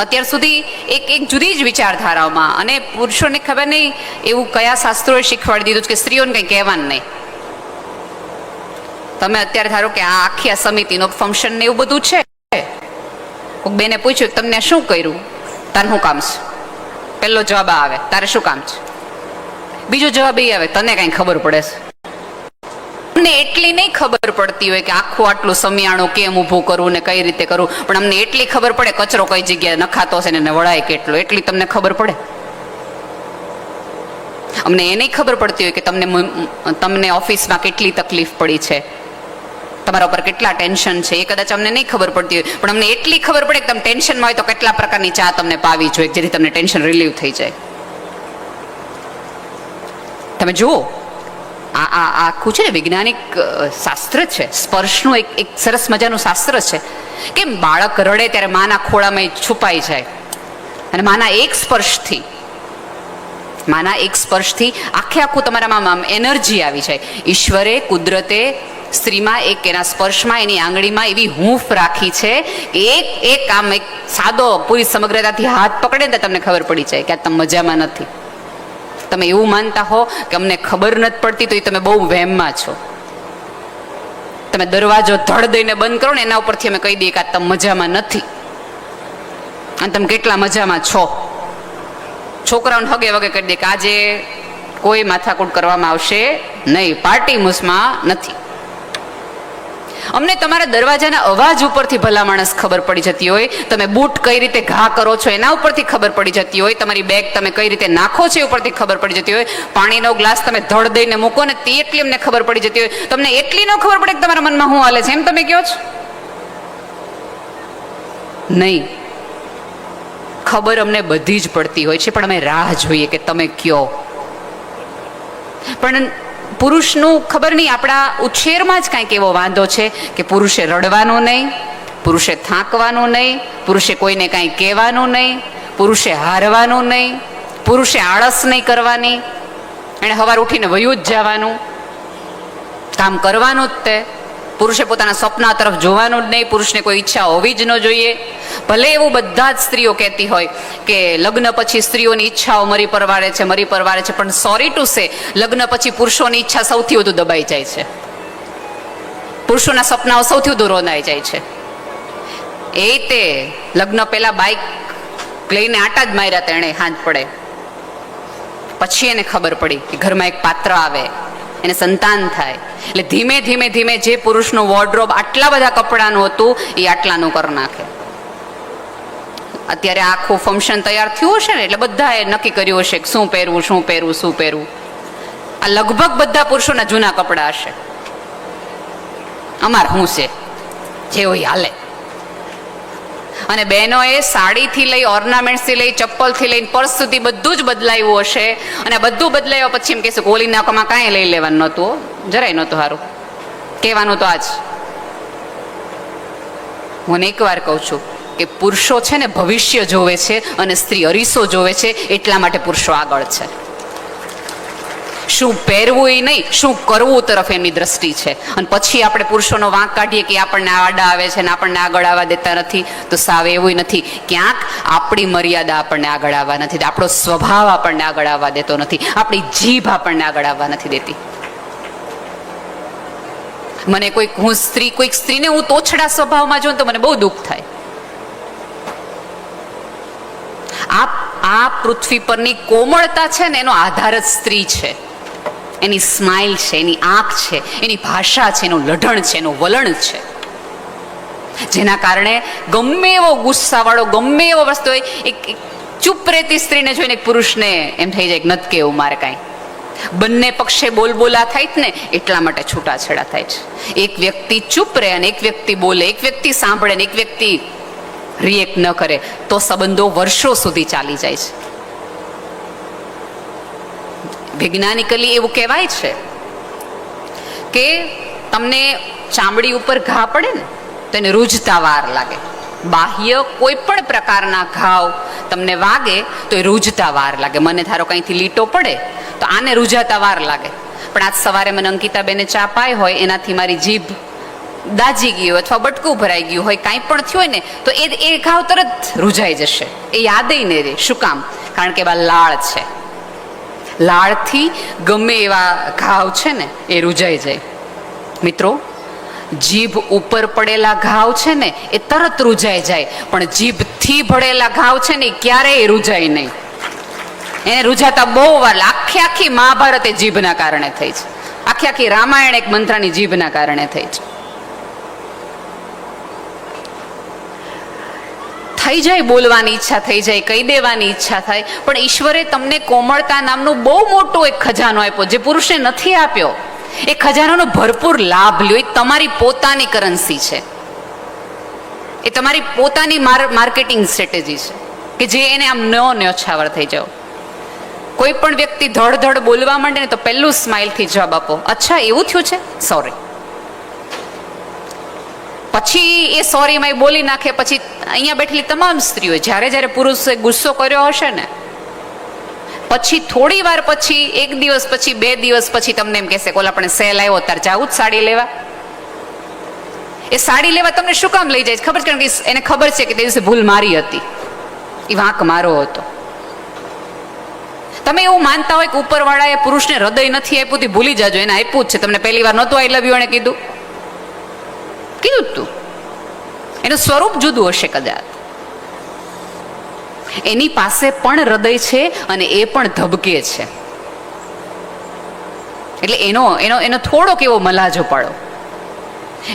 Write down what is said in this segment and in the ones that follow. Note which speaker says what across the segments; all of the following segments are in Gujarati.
Speaker 1: અત્યાર સુધી એક જુદી જ વિચારધારાઓમાં, અને પુરુષોને ખબર નહીં એવું કયા શાસ્ત્રોએ શીખવાડી દીધું કે સ્ત્રીઓને કંઈ કહેવાનું નહીં. તમે અત્યારે ધારો કે આ આખી આ સમિતિનો ફંક્શન ને એવું બધું છે, કોઈક બેને પૂછ્યું તમને શું કર્યું, તારે શું કામ છે? પહેલો જવાબ આવે તારે શું કામ છે, બીજો જવાબ એ આવે તને કઈ ખબર પડે છે. અમને એટલી નહીં ખબર પડતી હોય કે આખું આટલું સમિયાણું કેમ ઊભું કરવું ને કઈ રીતે કરવું, પણ અમને એટલી ખબર પડે કચરો કઈ જગ્યાએ નખાતો છે ને વળાય કેટલો, એટલી તમને ખબર પડે. અમને એ નહીં ખબર પડતી હોય કે તમને ઓફિસમાં કેટલી તકલીફ પડી છે, તમારા ઉપર કેટલા ટેન્શન છે, એ કદાચ અમને નહીં ખબર પડતી હોય, પણ અમને એટલી ખબર પડે કે તમે ટેન્શનમાં હોય તો કેટલા પ્રકારની ચા તમને પાવી જોઈએ જેથી તમને ટેન્શન રિલીવ થઈ જાય. તમે જુઓ આ આખું છે ને વૈજ્ઞાનિક શાસ્ત્ર છે, સ્પર્શનું એક સરસ મજાનું શાસ્ત્ર છે કે બાળક રડે ત્યારે માના ખોળામાં છુપાઈ જાય, અને માના એક સ્પર્શથી આખું તમારામાં એનર્જી આવી જાય. ઈશ્વરે કુદરતે સ્ત્રીમાં એક એના સ્પર્શમાં એની આંગળીમાં એવી હૂંફ રાખી છે કે એક આમ એક સાદો પૂરી સમગ્રતાથી હાથ પકડે ને તમને ખબર પડી જાય કે આ તમે મજામાં નથી. તમે એવું માનતા હો કે અમને ખબર નથી પડતી તો એ તમે બહુ વહેમમાં છો. તમે દરવાજો ધડ દઈને બંધ કરો ને એના ઉપરથી અમે કહી દઈએ કે આ તમે મજામાં નથી, અને તમે કેટલા મજામાં છો. છોકરાઓને હગે વગે કરી દે કે આજે કોઈ માથાકૂટ કરવામાં આવશે નહીં, પાર્ટી મૂસમાં નથી. અમને તમારા દરવાજાના અવાજ ઉપરથી ભલા માણસ ખબર પડી જતી હોય, તમે બૂટ કઈ રીતે ઘા કરો છો એના ઉપરથી ખબર પડી જતી હોય, તમારી બેગ તમે કઈ રીતે નાખો છો એ ઉપરથી ખબર પડી જતી હોય, પાણીનો ગ્લાસ તમે ધડ દઈને મૂકો ને તે એટલી અમને ખબર પડી જતી હોય. તમને એટલી ન ખબર પડે કે તમારા મનમાં શું હાલે છે એમ તમે કહો છો? નહીં, ખબર અમને બધી જ પડતી હોય છે, પણ અમે રાહ જોઈએ કે તમે કયો. પણ પુરુષનું ખબર નહીં, આપણા ઉછેરમાં જ કાંઈક એવો વાંધો છે કે પુરુષે રડવાનું નહીં, પુરુષે થાકવાનું નહીં, પુરુષે કોઈને કાંઈ કહેવાનું નહીં, પુરુષે હારવાનું નહીં, પુરુષે આળસ નહીં કરવાની, એણે સવાર ઉઠીને વયું જ જવાનું, કામ કરવાનું જ તે. પુરુષે પોતાના સપના તરફ જોવાનું જ નહીં, પુરુષને કોઈ ઈચ્છા હોવી જ ન જોઈએ. ભલે એવું બધા જ સ્ત્રીઓ કહેતી હોય કે લગ્ન પછી સ્ત્રીઓની ઈચ્છાઓ મરી પરવારે છે, પણ સોરી ટુ સે લગ્ન પછી પુરુષોની ઈચ્છા સૌથી વધુ દબાઈ જાય છે, પુરુષોના સપનાઓ સૌથી વધુ રોંધાઈ જાય છે. એ તે લગ્ન પહેલા બાઇક લઈને આટા જ માર્યા હતા એણે હાથ પડે, પછી એને ખબર પડી કે ઘરમાં એક પાત્ર આવે, એને સંતાન થાય, એટલે ધીમે ધીમે જે પુરુષનું વોર્ડરોબ આટલા બધા કપડાનું હતું એ આટલાનું કરી નાખે. અત્યારે આખું ફંક્શન તૈયાર થયું હશે ને એટલે બધાએ નક્કી કર્યું હશે કે શું પહેરવું. આ લગભગ બધા પુરુષોના જૂના કપડા હશે. અમાર શું છે જે હોય હાલે. અને બહેનોએ સાડીથી લઈ, ઓર્નામેન્ટ્સથી લઈ, ચપ્પલથી લઈને પર્સ સુધી બધું જ બદલાયું હશે. અને બધું બદલાયું પછી એમ કહેશું ઓલી નાકમાં કાંઈ લઈ લેવાનું નહોતું, જરાય નહોતું સારું કહેવાનું. તો આજ હું એક વાર કહું છું કે પુરુષો છે ને ભવિષ્ય જોવે છે અને સ્ત્રી અરીસો જોવે છે, એટલા માટે પુરુષો આગળ છે. શું પહેરવું એ નહીં, શું કરવું તરફ એમની દ્રષ્ટિ છે. અને પછી આપણે પુરુષોનો વાંક કાઢીએ કે આપણને આડા આવે છે ને આપણને આગળ આવવા દેતા નથી, તો સાવ એવું નથી. ક્યાંક આપણી મર્યાદા આપણને આગળ આવવા નથી, આપણો સ્વભાવ આપણને આગળ આવવા દેતો નથી, આપણી જીભ આપણને આગળ આવવા નથી દેતી. મને કોઈક સ્ત્રીને હું તોછડા સ્વભાવમાં જોઉં તો મને બહુ દુઃખ થાય. આ પૃથ્વી પરની કોમળતા છે ને એનો આધાર જ સ્ત્રી છે. એની સ્માઇલ છે, એની આંખ છે, એની ભાષા છે, એનું લઢણ છે, એનું વલણ છે, જેના કારણે ગમે એવો ગુસ્સાવાળો ગમે એવો વસ્તુ હોય, એક ચૂપ રહેતી સ્ત્રીને જોઈને એક પુરુષને એમ થઈ જાય કે નથી કેવું મારે કાંઈ. બંને પક્ષે બોલબોલા થાય ને એટલા માટે છૂટાછેડા થાય છે. એક વ્યક્તિ ચૂપ રહે અને એક વ્યક્તિ બોલે, એક વ્યક્તિ સાંભળે અને એક વ્યક્તિ રિએક્ટ ન કરે તો સંબંધો વર્ષો સુધી ચાલી જાય છે. વૈજ્ઞાનિકલી એવું કહેવાય છે કે તમને ચામડી ઉપર ઘા પડે ને તો એને રૂઝતા વાર લાગે. બાહ્ય કોઈ પણ પ્રકારના ઘાવ તમને વાગે તો એ રૂઝતા વાર લાગે. મને ધારો કંઈથી લીટો પડે તો આને રૂઝાતા વાર લાગે, પણ આજ સવારે મને અંકિતાબેને ચા પાઈ હોય એનાથી મારી જીભ દાજી ગયું અથવા બટકું ભરાઈ ગયું હોય, કાંઈ પણ થયું હોય ને તો એ ઘાવ તરત રૂઝાઈ જશે, એ યાદેય નહીં રહે. શું કામ? કારણ કે એવા લાળ છે. લાળથી ગમે એવા ઘાવ છે ને એ રૂઝાઈ જાય. મિત્રો, જીભ ઉપર પડેલા ઘાવ છે ને એ તરત રૂઝાઈ જાય, પણ જીભથી ભળેલા ઘાવ છે ને એ ક્યારેય રૂઝાય નહીં. એને રૂઝાતા બહુ વાર. આખી મહાભારત એ જીભના કારણે થઈ છે. આખી રામાયણ એક મંત્રાની જીભના કારણે થઈ છે. થઈ જાય, બોલવાની ઈચ્છા થઈ જાય, કહી દેવાની ઈચ્છા થાય, પણ ઈશ્વરે તમને કોમળતા નામનું બહુ મોટો એક ખજાનો આપ્યો જે પુરુષને નથી આપ્યો. એ ખજાનાનો ભરપૂર લાભ લ્યો. એ તમારી પોતાની કરન્સી છે, એ તમારી પોતાની માર્કેટિંગ સ્ટ્રેટેજી છે કે જે એને આમ ન્યોછાવર થઈ જાઓ. કોઈ પણ વ્યક્તિ ધડ બોલવા માંડે ને તો પહેલું સ્માઇલથી જવાબ આપો, અચ્છા એવું થયું છે, સોરી. પછી એ સોરીમાં બોલી નાખે. પછી અહીંયા બેઠેલી તમામ સ્ત્રીઓ જ્યારે પુરુષે ગુસ્સો કર્યો હશે ને, પછી થોડી વાર પછી, એક દિવસ પછી, 2 દિવસ પછી તમને એમ કહેશે કે ઓલા આપણે સેલ આવ્યો તાર જાવું જ સાડી લેવા. એ સાડી લેવા તમને શું કામ લઈ જાય ખબર છે? કારણ કે એને ખબર છે કે તે દિવસે ભૂલ મારી હતી, એ વાંક મારો હતો. તમે એવું માનતા હોય કે ઉપરવાળાએ પુરુષને હૃદય નથી આપ્યું, તે ભૂલી જાજો, એને આપ્યું જ છે. તમને પહેલી વાર નહોતું આઈ લવ યુ એને કીધું તું, એનું સ્વરૂપ જુદું હશે કદાચ. એની પાસે પણ હૃદય છે અને એ પણ ધબકે છે. એટલે એનો થોડોક એવો મલાજો પાડો.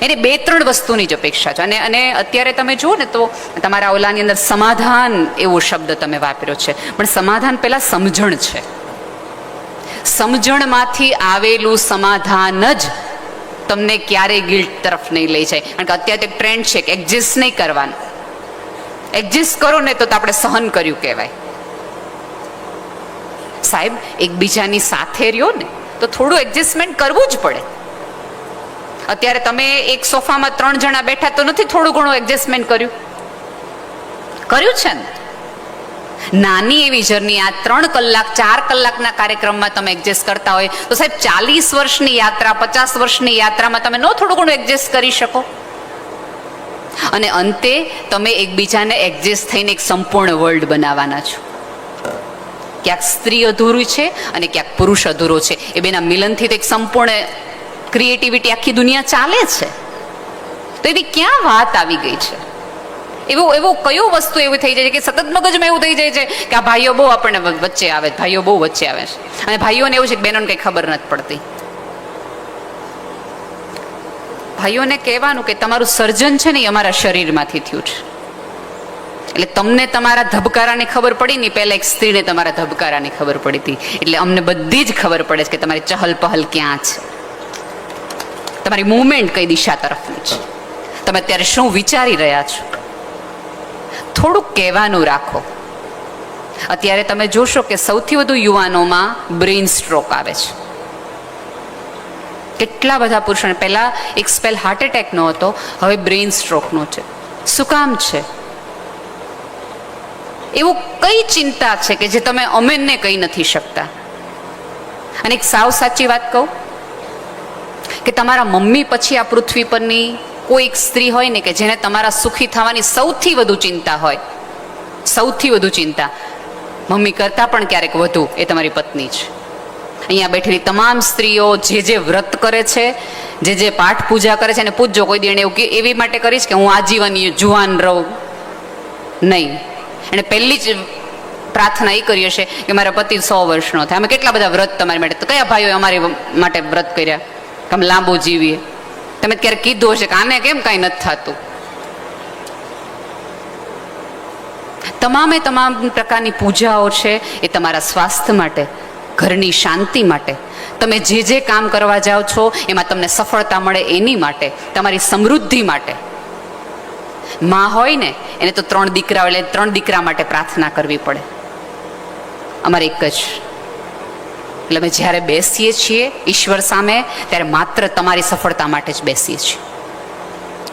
Speaker 1: એને 2-3 વસ્તુની જ અપેક્ષા છે. અને અત્યારે તમે જુઓ ને તો તમારા ઓલાની અંદર સમાધાન એવો શબ્દ તમે વાપર્યો છે, પણ સમાધાન પહેલા સમજણ છે. સમજણમાંથી આવેલું સમાધાન જ તમને ક્યારેય ગિલ્ટ તરફ નહીં લઈ જાય. કારણ કે અત્યારે એક ટ્રેન્ડ છે કે એડજસ્ટ નહીં કરવાનું. એડજસ્ટ કરો ને તો આપણે સહન કર્યું કહેવાય. સાહેબ, એકબીજાની સાથે રહ્યો ને તો થોડું એડજસ્ટમેન્ટ કરવું જ પડે. અત્યારે તમે એક સોફામાં 3 જણા બેઠા તો નથી થોડું ઘણું એડજસ્ટમેન્ટ કર્યું છે ને? નાની એવી જર્ની આ 3 કલાક 4 કલાકના કાર્યક્રમમાં તમે એડજસ્ટ કરતા હોય તો સાહેબ 40 વર્ષની યાત્રા, 50 વર્ષની યાત્રામાં તમે થોડું ઘણું એડજસ્ટ કરી શકો. અને અંતે તમે એકબીજાને એડજસ્ટ થઈને એક સંપૂર્ણ વર્લ્ડ બનાવવાના છો. ક્યાંક સ્ત્રી અધૂરી છે અને ક્યાંક પુરુષ અધૂરો છે. એ બેના મિલનથી તો એક સંપૂર્ણ ક્રિએટિવિટી આખી દુનિયા ચાલે છે. તો એવી ક્યાં વાત આવી ગઈ છે? એવું કયું વસ્તુ એવું થઈ જાય છે કે સતત મગજમાં એવું થઈ જાય છે કે આ ભાઈઓ બહુ આપણને વચ્ચે આવે છે, ભાઈઓ બહુ વચ્ચે આવે છે. અને ભાઈઓને એવું છે કે બહેનોને કંઈ ખબર નથી પડતી. ભાઈઓને કહેવાનું કે તમારું સર્જન છે ને એ અમારા શરીરમાંથી થયું છે. એટલે તમને તમારા ધબકારાની ખબર પડી ને પહેલા એક સ્ત્રીને તમારા ધબકારાની ખબર પડી હતી. એટલે અમને બધી જ ખબર પડે છે કે તમારી ચહલ પહલ ક્યાં છે, તમારી મૂવમેન્ટ કઈ દિશા તરફની છે, તમે અત્યારે શું વિચારી રહ્યા છો. થોડુંક કહેવાનું રાખો. અત્યારે તમે જોશો કે સૌથી વધુ યુવાનોમાં બ્રેઇન સ્ટ્રોક આવે છે. કેટલા બધા પુરુષોને પહેલા એક સ્પેલ હાર્ટ એટેકનો હતો, હવે બ્રેઇન સ્ટ્રોકનો છે. શું કામ છે? એવું કઈ ચિંતા છે કે જે તમે અમેનને કહી નથી શકતા? અને એક સાવ સાચી વાત કહું કે તમારા મમ્મી પછી આ પૃથ્વી પરની કોઈ એક સ્ત્રી હોય ને કે જેને તમારા સુખી થવાની સૌથી વધુ ચિંતા હોય, સૌથી વધુ ચિંતા મમ્મી કરતાં પણ ક્યારેક વધુ, એ તમારી પત્ની છે. અહીંયા બેઠેલી તમામ સ્ત્રીઓ જે વ્રત કરે છે, જે પાઠ પૂજા કરે છે, અને પૂજજો. કોઈ દી એને એવું એવી માટે કરીશ કે હું આજીવન જુવાન રહું નહીં. એને પહેલી જ પ્રાર્થના એ કરી હશે કે મારા પતિ 100 વર્ષનો થાય. અમે કેટલા બધા વ્રત તમારી માટે, તો કયા ભાઈઓએ અમારી માટે વ્રત કર્યા કે અમે લાંબુ જીવીએ? તમે ક્યારેક કીધું હશે કે આને કેમ કાંઈ નથી થતું? તમામ પ્રકારની પૂજાઓ છે એ તમારા સ્વાસ્થ્ય માટે, ઘરની શાંતિ માટે, તમે જે કામ કરવા જાઓ છો એમાં તમને સફળતા મળે એની માટે, તમારી સમૃદ્ધિ માટે. માં હોય ને એને તો 3 દીકરા એટલે 3 દીકરા માટે પ્રાર્થના કરવી પડે. અમારે એક જ. એટલે અમે જ્યારે બેસીએ છીએ ઈશ્વર સામે ત્યારે માત્ર તમારી સફળતા માટે જ બેસીએ છીએ.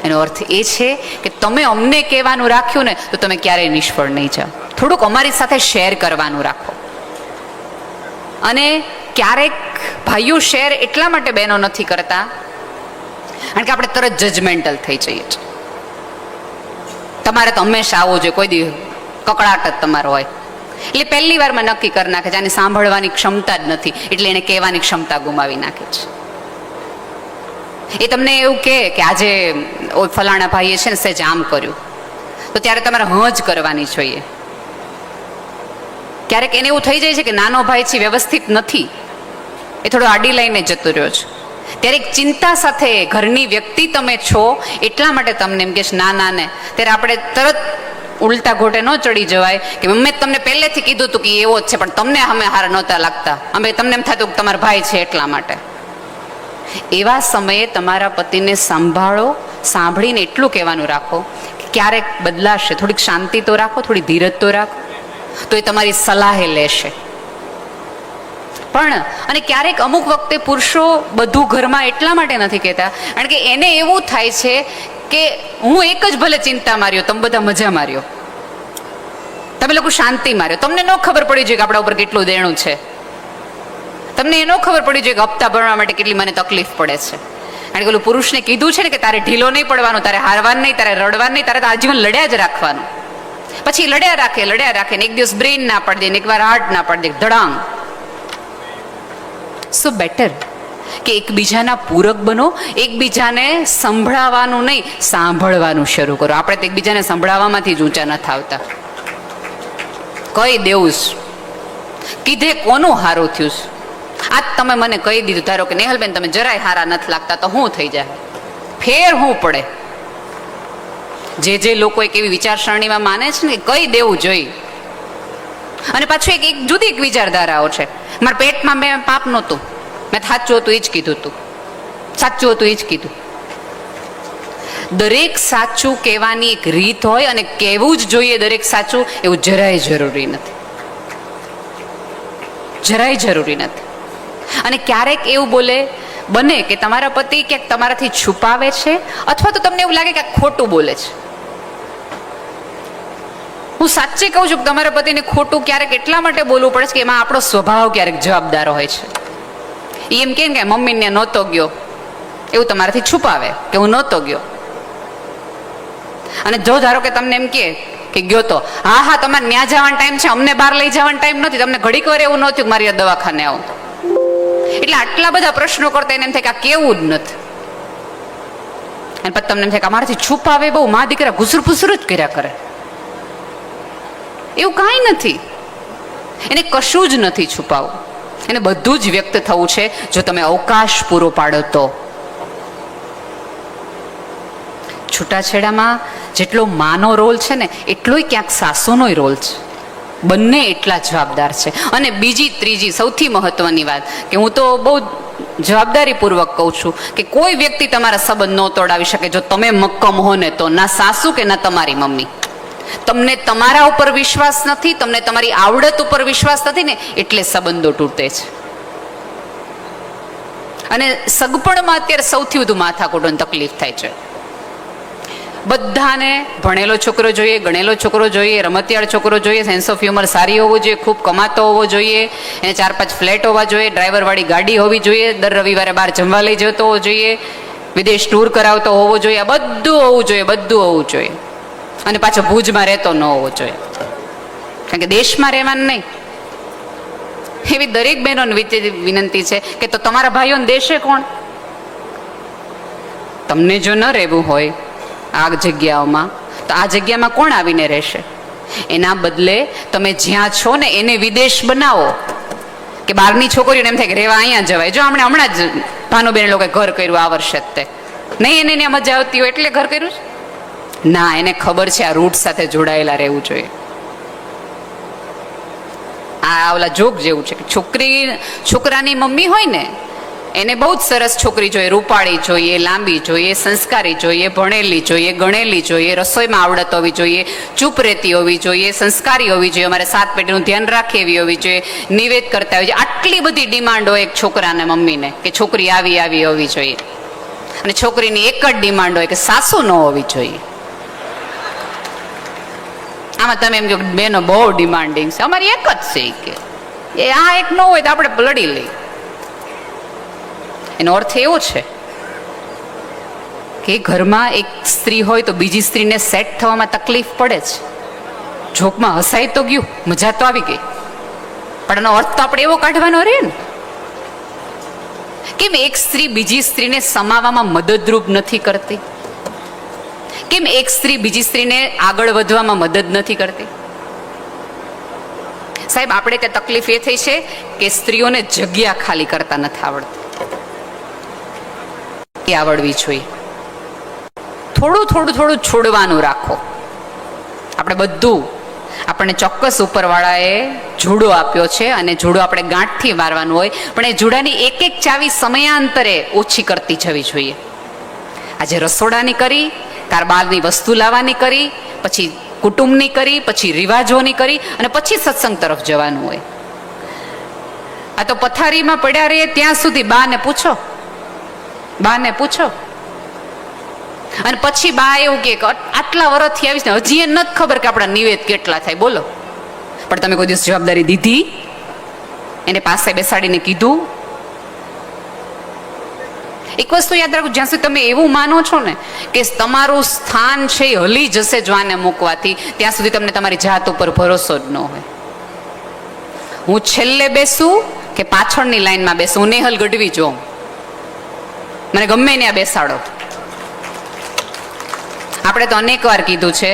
Speaker 1: એનો અર્થ એ છે કે તમે અમને કહેવાનું રાખ્યું ને તો તમે ક્યારેય નિષ્ફળ નહીં જાઓ. થોડુંક અમારી સાથે શેર કરવાનું રાખો. અને ક્યારેક ભાઈઓ શેર એટલા માટે બહેનો નથી કરતા, કારણ કે આપણે તરત જજમેન્ટલ થઈ જઈએ છીએ. તમારે તો હંમેશા આવવું જોઈએ, કોઈ દી કકડાટ જ તમારો હોય. એટલે પહેલી વારમાં નક્કી કરી નાખે છે આને સાંભળવાની ક્ષમતા જ નથી, એટલે એને કહેવાની ક્ષમતા ગુમાવી નાખે છે. એ તમને એવું કહે કે આજે ફલાણા ભાઈએ છે ને સહેજ આમ કર્યું, તો ત્યારે તમારે જ કરવાની જોઈએ. ક્યારેક એને એવું થઈ જાય છે કે નાનો ભાઈ છે વ્યવસ્થિત નથી, એ થોડો આડી લઈને જતો રહ્યો છે, ત્યારે એક ચિંતા સાથે ઘરની વ્યક્તિ તમે છો એટલા માટે તમને એમ કે ના ના ને, ત્યારે આપણે તરત ઉલટા ઘોટે ન ચડી જવાય કે મેં તમને પહેલેથી કીધું હતું કે એવો જ છે, પણ તમને અમે હારા નહોતા લાગતા, અમે તમને એમ થતું કે તમારા ભાઈ છે એટલા માટે. એવા સમયે તમારા પતિને સંભાળો, સાંભળીને એટલું કહેવાનું રાખો કે ક્યારેક બદલાશે, થોડીક શાંતિ તો રાખો, થોડી ધીરજ તો રાખો, તો એ તમારી સલાહે લેશે. પણ અને ક્યારેક અમુક વખતે પુરુષો બધું ઘરમાં એટલા માટે નથી કહેતા કારણ કે એને એવું થાય છે કે હું એક જ ભલે ચિંતા માર્યો, તમે બધા મજા માર્યો, તમે લોકો શાંતિ માર્યો, તમને ન ખબર પડી જોઈએ કે આપણા ઉપર કેટલું દેણું છે, તમને એ ન ખબર પડી જોઈએ કે હપ્તા ભરવા માટે કેટલી મને તકલીફ પડે છે. કારણ કે પેલું પુરુષને કીધું છે ને કે તારે ઢીલો નહીં પડવાનું, તારે હારવાનું નહીં, તારે રડવાનું નહીં, તારે તો આજીવન લડ્યા જ રાખવાનું. પછી લડ્યા રાખે ને એક દિવસ બ્રેઇન ના પાડી દે ને એકવાર હાર્ટ ના પાડી દે, ધડાંગ. સો બેટર કે એકબીજાના પૂરક બનો, એકબીજાને સંભળાવવાનું નહીં સાંભળવાનું શરૂ કરો. આપણે તો એકબીજાને સંભળાવવામાંથી જ ઊંચા નથી આવતા. કહી દેવું કીધે કોનું હારું થયું, આજ તમે મને કહી દીધું, ધારો કે નેહલબેન તમે જરાય હારા નથી લાગતા, તો શું થઈ જાય, ફેર શું પડે. જે લોકો એક એવી વિચારસરણીમાં માને છે ને કહી દેવું જોઈએ. અને પાછું એક જુદી એક વિચારધારાઓ છે, મારા પેટમાં મેં પાપ નહોતું, મેં સાચું હતું એ જ કીધું હતું, સાચું હતું એ જ કીધું. દરેક સાચું કહેવાની એક રીત હોય અને કહેવું જ જોઈએ દરેક સાચું, એવું જરાય જરૂરી નથી, જરાય જરૂરી નથી. અને ક્યારેક એવું બને કે તમારા પતિ ક્યાંક તમારાથી છુપાવે છે, અથવા તો તમને એવું લાગે કે આ ખોટું બોલે છે. હું સાચે કહું છું કે તમારા પતિને ખોટું ક્યારેક એટલા માટે બોલવું પડે છે કે એમાં આપણો સ્વભાવ ક્યારેક જવાબદાર હોય છે. એમ કે મમ્મીને નહોતો ગયો, એવું તમારાથી છુપાવે કે હું નહોતો ગયો. અને જો ધારો કે તમને એમ કે ગયો તો, હા તમારે ત્યાં જવાનો ટાઈમ છે, અમને બહાર લઈ જવાનો ટાઈમ નથી, તમને ઘડીક વાર એવું નહોતું મારી દવાખાને આવું. એટલે આટલા બધા પ્રશ્નો કરતા એને એમ થાય કે આ કેવું જ નથી. અને પછી તમને એમ થાય કે અમારાથી છુપાવે બહુ, મા દીકરા ઘુસર ફુસર જ કર્યા કરે. એવું કાંઈ નથી, એને કશું જ નથી છુપાવવું, એને બધું જ વ્યક્ત થવું છે જો તમે અવકાશ પૂરો પાડો તો. છૂટાછેડામાં જેટલો માનો રોલ છે ને એટલોય ક્યાંક સાસુનોય રોલ છે, બંને એટલા જવાબદાર છે. અને ત્રીજી સૌથી મહત્વની વાત કે હું તો બહુ જવાબદારીપૂર્વક કહું છું કે કોઈ વ્યક્તિ તમારા સંબંધ ન તોડાવી શકે જો તમે મક્કમ હો ને તો, ના સાસુ કે ના તમારી મમ્મી. તમને તમારા ઉપર વિશ્વાસ નથી, તમને તમારી આવડત ઉપર વિશ્વાસ નથી ને એટલે સંબંધો તૂટે છે. અને સગપણમાં અત્યારે સૌથી વધુ માથાકૂટોની તકલીફ થાય છે. બધાને ભણેલો છોકરો જોઈએ, ગણેલો છોકરો જોઈએ, રમતિયાળ છોકરો જોઈએ, સેન્સ ઓફ હ્યુમર સારી હોવો જોઈએ, ખૂબ કમાતો હોવો જોઈએ, એને 4-5 ફ્લેટ હોવા જોઈએ, ડ્રાઈવરવાળી ગાડી હોવી જોઈએ, દર રવિવારે બહાર જમવા લઈ જતો હોવો જોઈએ, વિદેશ ટૂર કરાવતો હોવો જોઈએ, આ બધું હોવું જોઈએ, બધું હોવું જોઈએ. અને પાછો ભુજમાં રહેતો ન હોવો જોઈએ, કારણ કે દેશમાં રહેવાનું નહીં. એવી દરેક બહેનોને વિનંતી છે કે તો તમારા ભાઈઓને દેશે કોણ? તમને જો ન રહેવું હોય આ જગ્યાઓમાં, તો આ જગ્યામાં કોણ આવીને રહેશે? એના બદલે તમે જ્યાં છો ને એને વિદેશ બનાવો. કે બહારની છોકરીઓને એમ થાય કે રહેવા અહીંયા જવાય. જો હમણાં જ ભાનુબેન લોકોએ ઘર કર્યું આ વર્ષે જ, તે નહીં એને ત્યાં મજા આવતી હોય એટલે ઘર કર્યું છે? ના, એને ખબર છે આ રૂટ સાથે જોડાયેલા રહેવું જોઈએ. આ ઓલા જોક જેવું છે કે છોકરાની મમ્મી હોય ને એને બહુ જ સરસ છોકરી જોઈએ, રૂપાળી જોઈએ, લાંબી જોઈએ, સંસ્કારી જોઈએ, ભણેલી જોઈએ, ગણેલી જોઈએ, રસોઈમાં આવડત હોવી જોઈએ, ચૂપ રહેતી હોવી જોઈએ, સંસ્કારી હોવી જોઈએ, અમારે 7 પેઢીનું ધ્યાન રાખે એવી હોવી જોઈએ, નિવેદ કરતા હોવી જોઈએ. આટલી બધી ડિમાન્ડ હોય એક છોકરાને મમ્મીને કે છોકરી આવી હોવી જોઈએ. અને છોકરીની એક જ ડિમાન્ડ હોય કે સાસુ ન હોવી જોઈએ. આમાં તમે એમ કહો બેનો બહુ ડિમાન્ડિંગ છે, અમારી એક જ છે કે એ આ એક ન હોય તો આપણે લડી લઈએ. એનો અર્થ એવો છે કે ઘરમાં એક સ્ત્રી હોય તો બીજી સ્ત્રીને સેટ થવામાં તકલીફ પડે જ. જોકમાં હસાઈ તો ગયું, મજા તો આવી ગઈ, પણ એનો અર્થ તો આપણે એવો કાઢવાનો રહે ને. કેમ એક સ્ત્રી બીજી સ્ત્રીને સમાવવામાં મદદરૂપ નથી કરતી? કેમ એક સ્ત્રી બીજી સ્ત્રીને આગળ વધવામાં મદદ નથી કરતી? સાહેબ, આપણે ત્યાં તકલીફ એ થઈ છે કે સ્ત્રીઓને જગ્યા ખાલી કરતા નથી આવડતી. એ આવડવી જોઈએ. થોડું થોડું થોડું છોડવાનું રાખો. આપણે બધું, આપણને ચોક્કસ ઉપરવાળાએ જુડો આપ્યો છે અને જુડો આપણે ગાંઠથી મારવાનું હોય, પણ એ જુડાની એક એક ચાવી સમયાંતરે ઓછી કરતી જવી જોઈએ. આજે રસોડાની કરી, ત્યાર બહારની વસ્તુ લાવવાની કરી, પછી કુટુંબની કરી, પછી રિવાજોની કરી અને પછી સત્સંગ તરફ જવાનું હોય. આ તો પથારીમાં પડ્યા રહીએ ત્યાં સુધી બાને પૂછો, બાને પૂછો. અને પછી બા એવું કે આટલા વર્ષથી આવીશ ને હજી એ નથી ખબર કે આપણા નિવેદ કેટલા થાય. બોલો, પણ તમે કોઈ દિવસ જવાબદારી દીધી? એને પાસે બેસાડીને કીધું? એક વસ્તુ યાદ રાખો, જ્યાં સુધી તમે એવું માનો છો ને કે તમારું સ્થાન છે એ હલી જશે જો આને મૂકવાથી, ત્યાં સુધી તમને તમારી જાત ઉપર ભરોસો જ ન હોય. હું છેલ્લે બેસું કે પાછળની લાઈનમાં બેસું, હું નેહલ ગઢવી જોઉં, મને ગમે ને આ બેસાડો. આપણે તો અનેક વાર કીધું છે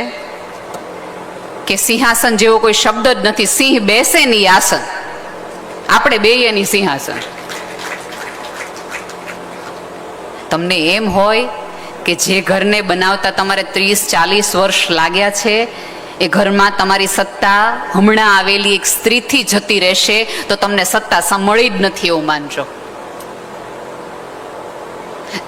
Speaker 1: કે સિંહાસન જેવો કોઈ શબ્દ જ નથી. સિંહ બેસે ની આસન, આપણે બેઈએ ની સિંહાસન. તમને એમ હોય કે જે ઘરને બનાવતા તમારે 30-40 વર્ષ લાગ્યા છે, એ ઘરમાં તમારી સત્તા હમણાં આવેલી એક સ્ત્રીથી જતી રહેશે, તો તમને સત્તા મળી જ નથી એવું માનજો.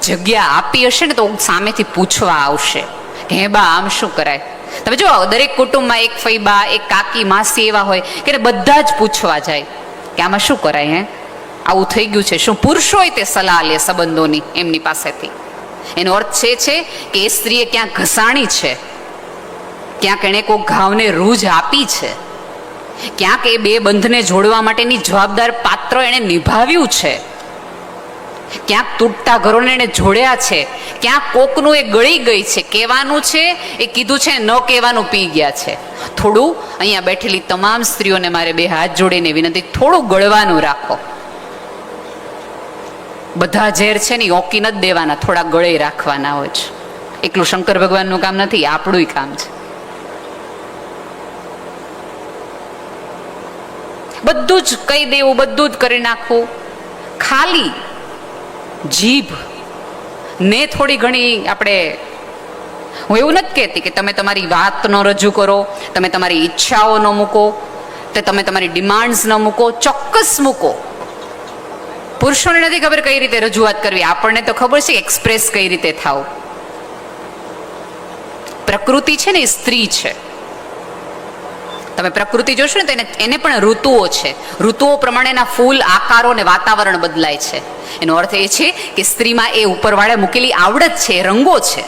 Speaker 1: જગ્યા આપી હશે ને તો સામેથી પૂછવા આવશે કે હે બા આમ શું કરાય. તમે જો દરેક કુટુંબમાં એક ફઈબા, એક કાકી, માસી એવા હોય કે બધા જ પૂછવા જાય કે આમાં શું કરાય, હે આવું થઈ ગયું છે શું. પુરુષોય તે સલાહ લે સંબંધોની એમની પાસેથી. એનો અર્થ છે કે એ સ્ત્રીએ ક્યાંક ઘસાણી છે, ક્યાંક એણે કોઈ ઘાવને રૂજ આપી છે, ક્યાંક એ બે બંધને જોડવા માટેની જવાબદાર પાત્ર એણે નિભાવ્યું છે, ક્યાંક તૂટતા ઘરોને એને જોડ્યા છે, ક્યાંક કોકનું એ ગળી ગઈ છે. કહેવાનું છે એ કીધું છે, ન કહેવાનું પી ગયા છે. થોડું અહીંયા બેઠેલી તમામ સ્ત્રીઓને મારે બે હાથ જોડીને વિનંતી, થોડું ગળવાનું રાખો. બધા ઝેર છે ને ઓકી નથી દેવાના, થોડા ગળે રાખવાના હોય છે. એકલું શંકર ભગવાનનું કામ નથી, આપણું કામ છે. બધું જ કહી દેવું, બધું જ કરી નાખવું. ખાલી જીભ ને થોડી ઘણી આપણે, હું એવું નથી કહેતી કે તમે તમારી વાત ન રજૂ કરો, તમે તમારી ઈચ્છાઓ ન મૂકો, તમે તમારી ડિમાન્ડ્સ ન મૂકો, ચોક્કસ મૂકો. પુરુષોને નથી ખબર કઈ રીતે રજૂઆત કરવી, આપણને તો ખબર છે એક્સપ્રેસ કઈ રીતે થાવ. પ્રકૃતિ છે ને એ સ્ત્રી છે. તમે પ્રકૃતિ જોશો ને તો એને પણ ઋતુઓ છે. ઋતુઓ પ્રમાણેના ફૂલ, આકારો અને વાતાવરણ બદલાય છે. એનો અર્થ એ છે કે સ્ત્રીમાં એ ઉપરવાળે મૂકેલી આવડત છે, રંગો છે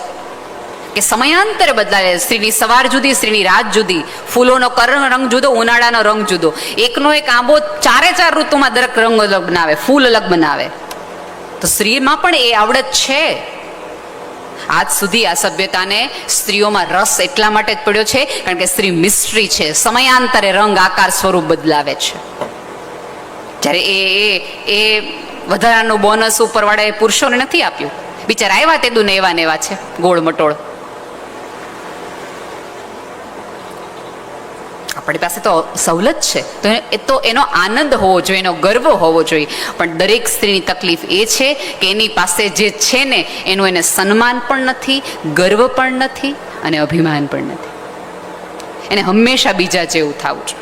Speaker 1: કે સમયાંતરે બદલાય. સ્ત્રીની સવાર જુદી, સ્ત્રીની રાત જુદી, ફૂલોનો રંગ જુદો, ઉનાળાનો રંગ જુદો. એકનો એક આંબો 4 ઋતુમાં દરેક રંગ અલગ બનાવે, ફૂલ અલગ બનાવે. તો સ્ત્રીમાં પણ એ આવડત છે. આજ સુધી આ સભ્યતાને સ્ત્રીઓમાં રસ એટલા માટે જ પડ્યો છે કારણ કે સ્ત્રી મિસ્ટ્રી છે, સમયાંતરે રંગ, આકાર, સ્વરૂપ બદલાવે છે. જ્યારે એ વધારાનું બોનસ ઉપરવાળાએ પુરુષોને નથી આપ્યું. બિચારા આવ્યા તે દુને એવા ને એવા છે, ગોળ મટોળ. આપણી પાસે તો સવલત છે, તો એનો આનંદ હોવો જોઈએ, એનો ગર્વ હોવો જોઈએ. પણ દરેક સ્ત્રીની તકલીફ એ છે કે એની પાસે જે છે ને એનું એને સન્માન પણ નથી, ગર્વ પણ નથી અને અભિમાન પણ નથી. એને હંમેશા બીજા જેવું થવું છે.